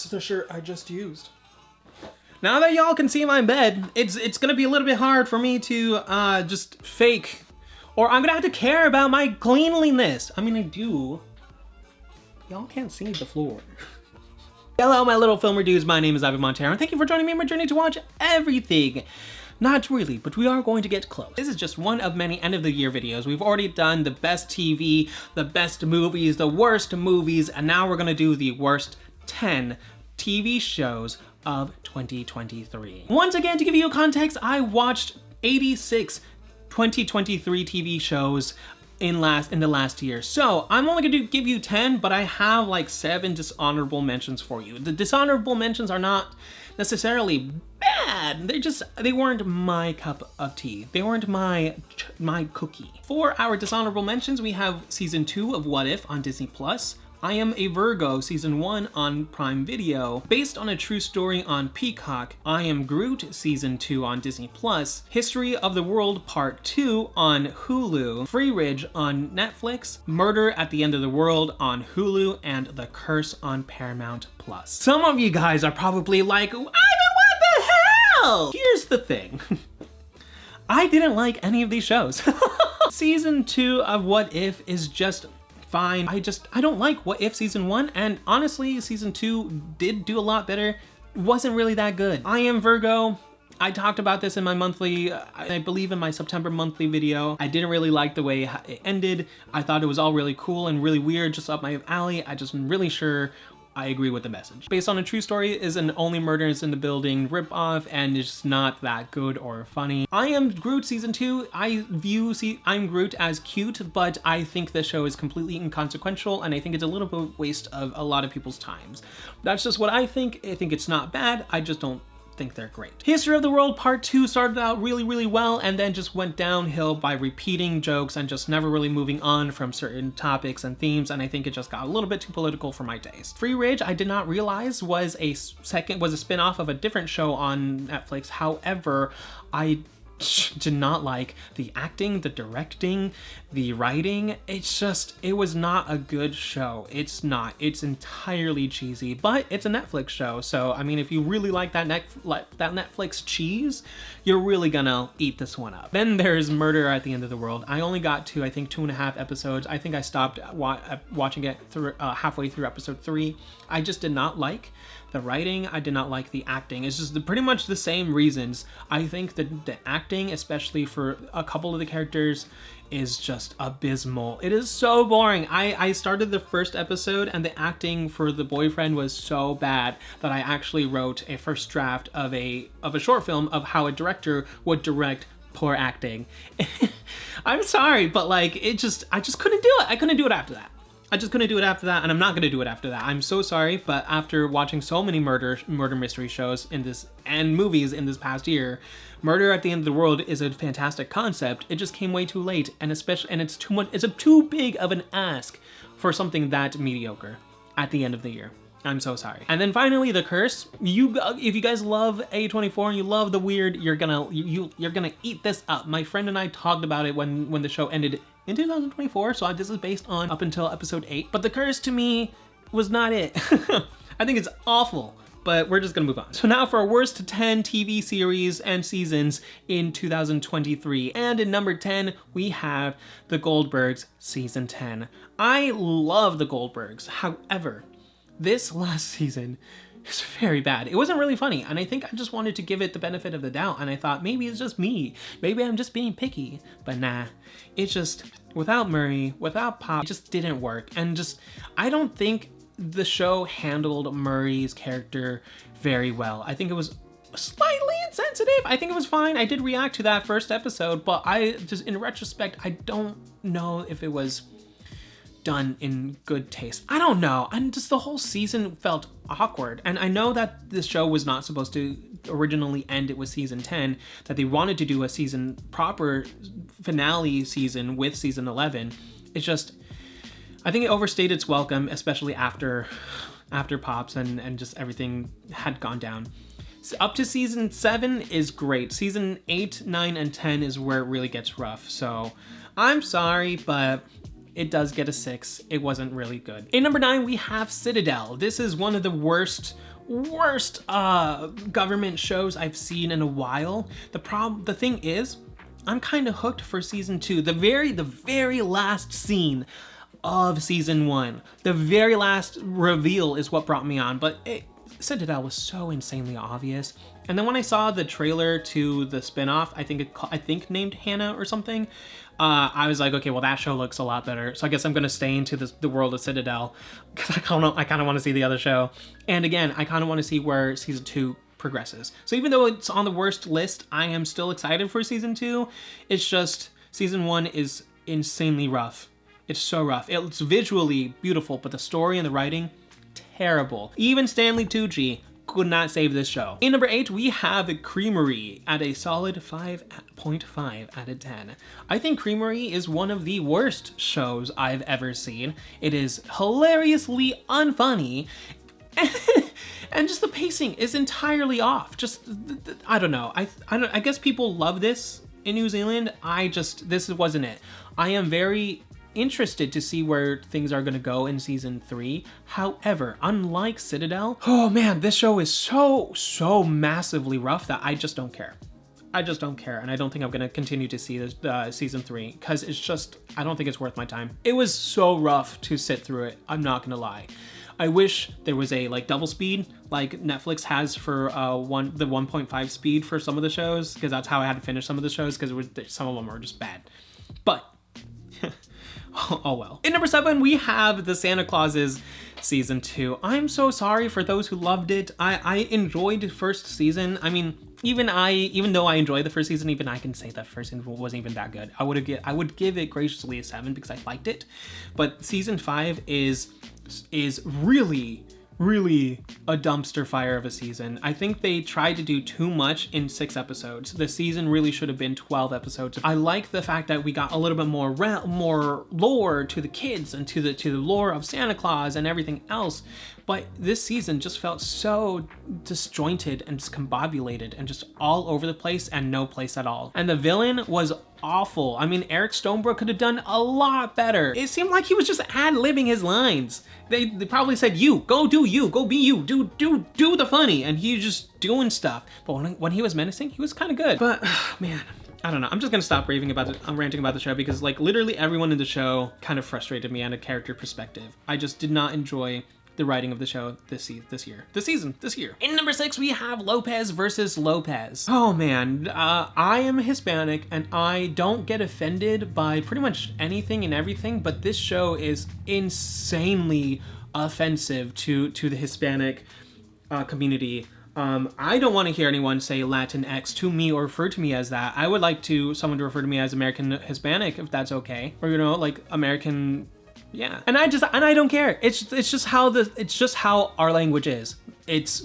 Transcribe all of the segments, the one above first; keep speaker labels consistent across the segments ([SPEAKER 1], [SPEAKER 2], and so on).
[SPEAKER 1] That's the shirt I just used. Now that y'all can see my bed, it's gonna be a little bit hard for me to just fake, or I'm gonna have to care about my cleanliness. I mean, I do. Y'all can't see the floor. Hello, my little filmer dudes. My name is Montero, and thank you for joining me on my journey to watch everything. Not really, but we are going to get close. This is just one of many end of the year videos. We've already done the best TV, the best movies, the worst movies, and now we're gonna do the worst 10 TV shows of 2023. Once again, to give you a context, I watched 86 2023 TV shows in the last year. So I'm only gonna give you 10, but I have like 7 dishonorable mentions for you. The dishonorable mentions are not necessarily bad. They weren't my cup of tea. They weren't my cookie. For our dishonorable mentions, we have season 2 of What If on Disney+. I Am a Virgo season 1 on Prime Video, based on a true story on Peacock. I Am Groot season 2 on Disney+, History of the World Part 2 on Hulu, Free Ridge on Netflix, Murder at the End of the World on Hulu, and The Curse on Paramount+. Some of you guys are probably like, Ivan, what the hell? Here's the thing. I didn't like any of these shows. Season 2 of What If is just fine. I don't like What If season 1, and honestly, season 2 did do a lot better. It wasn't really that good. I Am Virgo, I talked about this in my monthly, I believe in my September monthly video. I didn't really like the way it ended. I thought it was all really cool and really weird, just up my alley. I just wasn't really sure I agree with the message. Based on a true story is an Only Murders in the Building ripoff, and it's just not that good or funny. I Am Groot season 2, I view I'm Groot as cute, but I think the show is completely inconsequential, and I think it's a little bit waste of a lot of people's times. That's just what I think. I think it's not bad, I just don't think they're great. History of the World Part 2 started out really well, and then just went downhill by repeating jokes and just never really moving on from certain topics and themes, and I think it just got a little bit too political for my taste. Free Ridge, I did not realize was a spin-off of a different show on Netflix. However, I did not like the acting, the directing, the writing. It was not a good show. It's entirely cheesy, but it's a Netflix show. So, I mean, if you really like that Netflix cheese, you're really gonna eat this one up. Then there's Murder at the End of the World. I only got to, I think, 2.5 episodes. I think I stopped watching it halfway through episode 3. I just did not like the writing. I did not like the acting. It's just pretty much the same reasons. I think that the acting, especially for a couple of the characters, is just abysmal. It is so boring. I started the first episode and the acting for the boyfriend was so bad that I actually wrote a first draft of a short film of how a director would direct poor acting. I'm sorry, but like I just couldn't do it. I couldn't do it after that. I just couldn't do it after that, and I'm not gonna do it after that. I'm so sorry, but after watching so many murder mystery shows and movies in this past year, Murder at the End of the World is a fantastic concept. It just came way too late, and it's too much. It's too big of an ask for something that mediocre at the end of the year. I'm so sorry. And then finally, The Curse. If you guys love A24 and you love the weird, you're gonna eat this up. My friend and I talked about it when the show ended in 2024, so this is based on up until episode 8. But The Curse to me was not it. I think it's awful, but we're just gonna move on. So now for our worst 10 TV series and seasons in 2023. And in number 10, we have The Goldbergs season 10. I love The Goldbergs. However, this last season is very bad. It wasn't really funny, and I think I just wanted to give it the benefit of the doubt, and I thought maybe it's just me. Maybe I'm just being picky, but nah. It's just, without Murray, without Pop, it just didn't work. And I don't think the show handled Murray's character very well. I think it was slightly insensitive. I think it was fine. I did react to that first episode, but in retrospect, I don't know if it was done in good taste. I don't know. And just the whole season felt awkward. And I know that this show was not supposed to originally end it with season 10, that they wanted to do a proper finale season with season 11. It's just, I think it overstayed its welcome, especially after Pops and just everything had gone down. So up to season 7 is great. Season 8, 9, and 10 is where it really gets rough. So I'm sorry, but it does get a 6. It wasn't really good. In number 9, we have Citadel. This is one of the worst government shows I've seen in a while. The thing is, I'm kind of hooked for season 2. The very last scene of season 1, the very last reveal is what brought me on, but Citadel was so insanely obvious. And then when I saw the trailer to the spinoff, I think named Hannah or something, I was like, okay, well that show looks a lot better. So I guess I'm gonna stay into the world of Citadel because I kind of want to see the other show. And again, I kind of want to see where season 2 progresses. So even though it's on the worst list, I am still excited for season 2. It's just season 1 is insanely rough. It's so rough. It's visually beautiful, but the story and the writing, terrible. Even Stanley Tucci could not save this show. In number 8, we have Creamerie at a solid 5.5 out of 10. I think Creamerie is one of the worst shows I've ever seen. It is hilariously unfunny, and just the pacing is entirely off. Just, I don't know. I guess people love this in New Zealand. This wasn't it. I am very interested to see where things are going to go in season 3. However, unlike Citadel, oh man, this show is so massively rough that I just don't care. I just don't care, and I don't think I'm going to continue to see this season 3 because it's just, I don't think it's worth my time. It was so rough to sit through it, I'm not going to lie. I wish there was a double speed like Netflix has for the 1.5 speed for some of the shows, because that's how I had to finish some of the shows, because some of them were just bad. But oh well. In number 7, we have the Santa Clauses season 2. I'm so sorry for those who loved it. I enjoyed the first season. I mean, even though I enjoyed the first season, even I can say that first season wasn't even that good. I would give it graciously a 7 because I liked it. But season 5 is really a dumpster fire of a season. I think they tried to do too much in 6 episodes. The season really should have been 12 episodes. I like the fact that we got a little bit more lore to the kids and to the lore of Santa Claus and everything else. But this season just felt so disjointed and discombobulated and just all over the place and no place at all. And the villain was awful. I mean, Eric Stonebrook could have done a lot better. It seemed like he was just ad-libbing his lines. They probably said, go be you, do the funny, and he's just doing stuff. But when he was menacing, he was kind of good. But man, I don't know. I'm just gonna stop ranting about the show because literally everyone in the show kind of frustrated me on a character perspective. I just did not enjoy the writing of the show this year. In number 6, we have Lopez versus Lopez. Oh man, I am Hispanic and I don't get offended by pretty much anything and everything, but this show is insanely offensive to the Hispanic community. I don't want to hear anyone say Latinx to me or refer to me as that. I would like someone to refer to me as American Hispanic, if that's okay. Or, American. Yeah, and I don't care. It's just how our language is.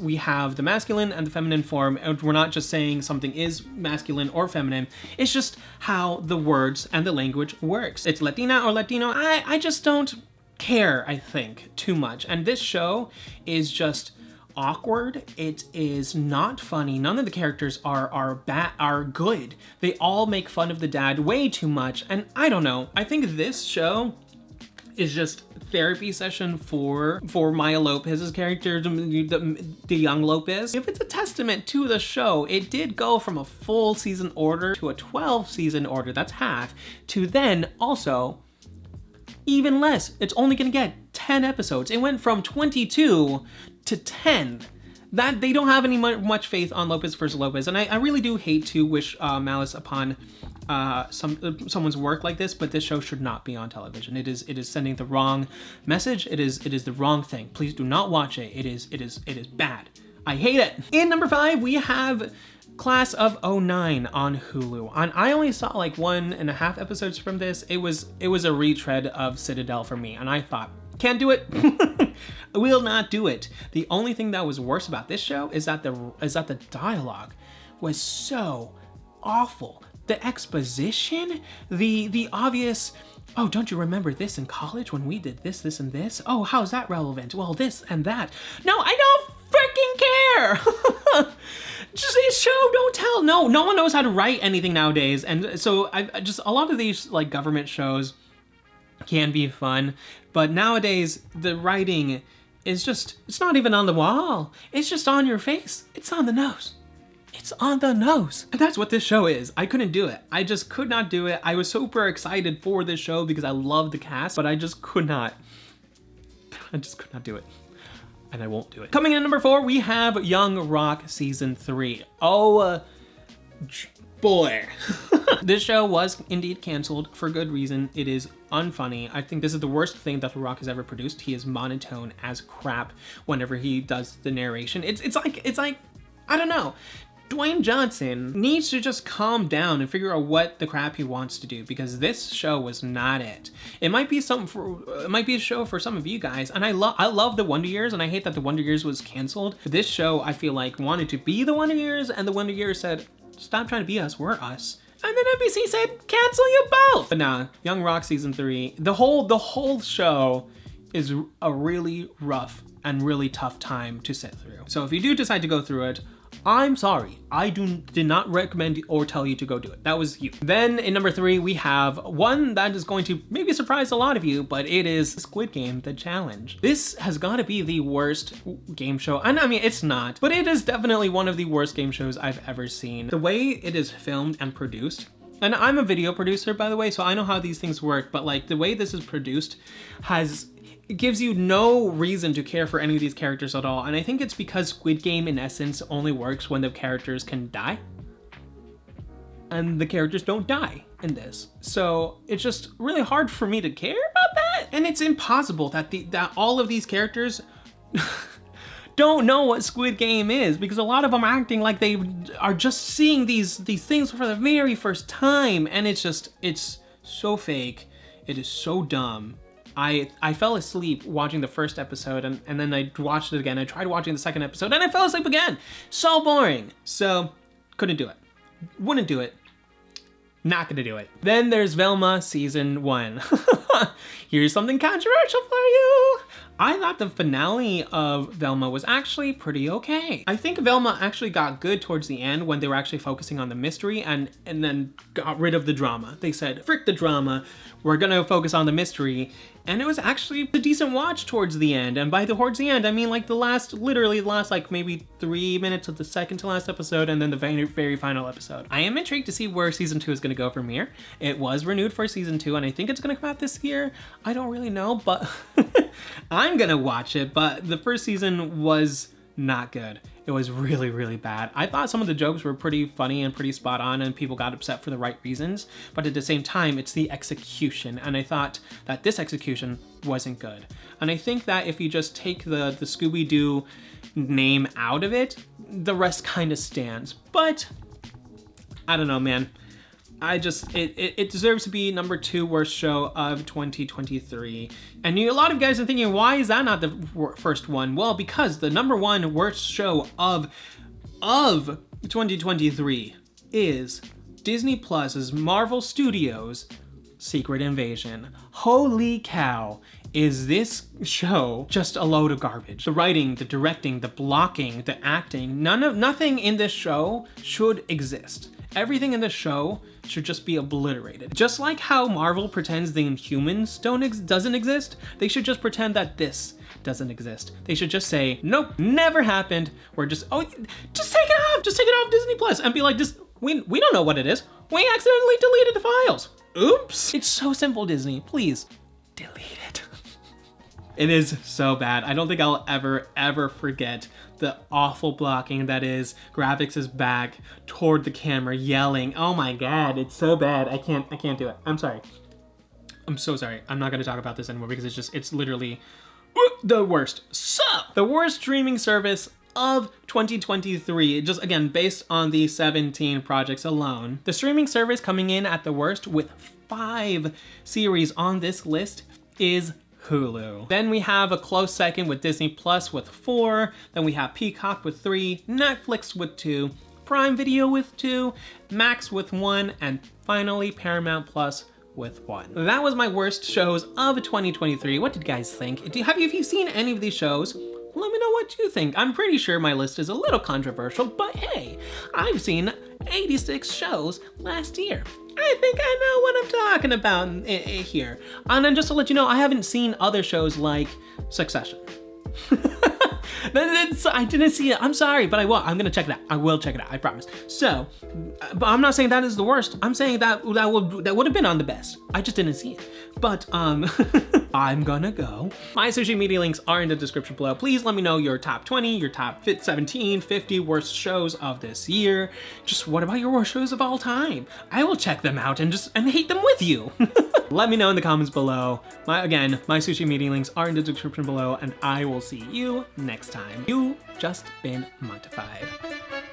[SPEAKER 1] We have the masculine and the feminine form, and we're not just saying something is masculine or feminine. It's just how the words and the language works. It's Latina or Latino. I just don't care, I think, too much. And this show is just awkward. It is not funny. None of the characters are good. They all make fun of the dad way too much, and I don't know. I think this show is just therapy session for Maya Lopez's character, the young Lopez. If it's a testament to the show, it did go from a full season order to a 12 season order, that's half, to then also even less. It's only gonna get 10 episodes. It went from 22 to 10. That they don't have any much faith on Lopez versus Lopez, and I really do hate to wish malice upon someone's work like this, but this show should not be on television. It is sending the wrong message. It is the wrong thing. Please do not watch it. It is bad. I hate it. In number 5, we have Class of 09 on Hulu. I only saw 1.5 episodes from this. It was a retread of Citadel for me, and I thought, can't do it. Will not do it. The only thing that was worse about this show is that the dialogue was so awful. The exposition, the obvious, oh, don't you remember this in college when we did this, and this? Oh, how's that relevant? Well, this and that. No, I don't freaking care. Just show, don't tell. No one knows how to write anything nowadays. And so I just, a lot of these government shows can be fun, but nowadays the writing is just, it's not even on the wall. It's just on your face. It's on the nose. It's on the nose. And that's what this show is. I couldn't do it. I just could not do it. I was super excited for this show because I love the cast, but I just could not. I just could not do it. And I won't do it. Coming in at number 4, we have Young Rock Season 3. Oh, boy. This show was indeed canceled for good reason. It is unfunny. I think this is the worst thing that The Rock has ever produced. He is monotone as crap whenever he does the narration. It's like, I don't know. Dwayne Johnson needs to just calm down and figure out what the crap he wants to do, because this show was not it. It might be a show for some of you guys, and I love the Wonder Years, and I hate that the Wonder Years was canceled. But this show, I feel like, wanted to be the Wonder Years, and the Wonder Years said, stop trying to be us, we're us. And then NBC said, cancel you both. But nah, Young Rock Season 3, the whole show is a really rough and really tough time to sit through. So if you do decide to go through it, I'm sorry. I did not recommend or tell you to go do it. That was you. Then in number 3, we have one that is going to maybe surprise a lot of you, but it is Squid Game, The Challenge. This has got to be the worst game show. And I mean, it's not, but it is definitely one of the worst game shows I've ever seen. The way it is filmed and produced, and I'm a video producer, by the way, so I know how these things work, but like the way this is produced it gives you no reason to care for any of these characters at all. And I think it's because Squid Game, in essence, only works when the characters can die. And the characters don't die in this. So it's just really hard for me to care about that. And it's impossible that all of these characters don't know what Squid Game is, because a lot of them are acting like they are just seeing these things for the very first time. And it's so fake. It is so dumb. I fell asleep watching the first episode, and then I watched it again. I tried watching the second episode and I fell asleep again. So boring. So couldn't do it. Wouldn't do it. Not gonna do it. Then there's Velma Season 1. Here's something controversial for you. I thought the finale of Velma was actually pretty okay. I think Velma actually got good towards the end when they were actually focusing on the mystery and then got rid of the drama. They said, frick the drama, we're gonna focus on the mystery. And it was actually a decent watch towards the end. And by towards the end, I mean like literally the last like maybe 3 minutes of the second to last episode, and then the very, very final episode. I am intrigued to see where Season 2 is gonna go from here. It was renewed for Season 2, and I think it's gonna come out this year. I don't really know, but I'm gonna watch it. But the first season was not good. It was really, really bad. I thought some of the jokes were pretty funny and pretty spot on, and people got upset for the right reasons, but at the same time, it's the execution, and I thought that this execution wasn't good. And I think that if you just take the Scooby-Doo name out of it, the rest kind of stands. But I don't know, man. It deserves to be number 2 worst show of 2023. And a lot of you guys are thinking, why is that not the first one? Well, because the number 1 worst show of 2023 is Disney Plus's Marvel Studios' Secret Invasion. Holy cow. Is this show just a load of garbage? The writing, the directing, the blocking, the acting, nothing in this show should exist. Everything in this show should just be obliterated. Just like how Marvel pretends the Inhumans doesn't exist, they should just pretend that this doesn't exist. They should just say, nope, never happened. We're just take it off. Just take it off Disney Plus and be like, we don't know what it is. We accidentally deleted the files. Oops. It's so simple, Disney. Please delete it. It is so bad. I don't think I'll ever forget the awful blocking that is Graphics' back toward the camera yelling. Oh my god, it's so bad. I can't do it. I'm sorry. I'm so sorry. I'm not gonna talk about this anymore because it's literally the worst. So, the worst streaming service of 2023, just again, based on the 17 projects alone. The streaming service coming in at the worst with 5 series on this list is Hulu. Then we have a close second with Disney Plus with 4. Then we have Peacock with 3, Netflix with 2, Prime Video with 2, Max with 1, and finally Paramount Plus with 1. That was my worst shows of 2023. What did you guys think? Have you seen any of these shows? Let me know what you think. I'm pretty sure my list is a little controversial, but hey, I've seen 86 shows last year. I think I know what I'm talking about here. And then just to let you know, I haven't seen other shows like Succession. I didn't see it. I'm sorry, but I will. I'm gonna check it out. I will check it out. I promise. So, but I'm not saying that is the worst. I'm saying that would have been on the best. I just didn't see it. But I'm gonna go. My social media links are in the description below. Please let me know your top 20, your top 17, 50 worst shows of this year. Just what about your worst shows of all time? I will check them out and hate them with you. Let me know in the comments below. Again, my social media links are in the description below, and I will see you next time. You've just been Montified.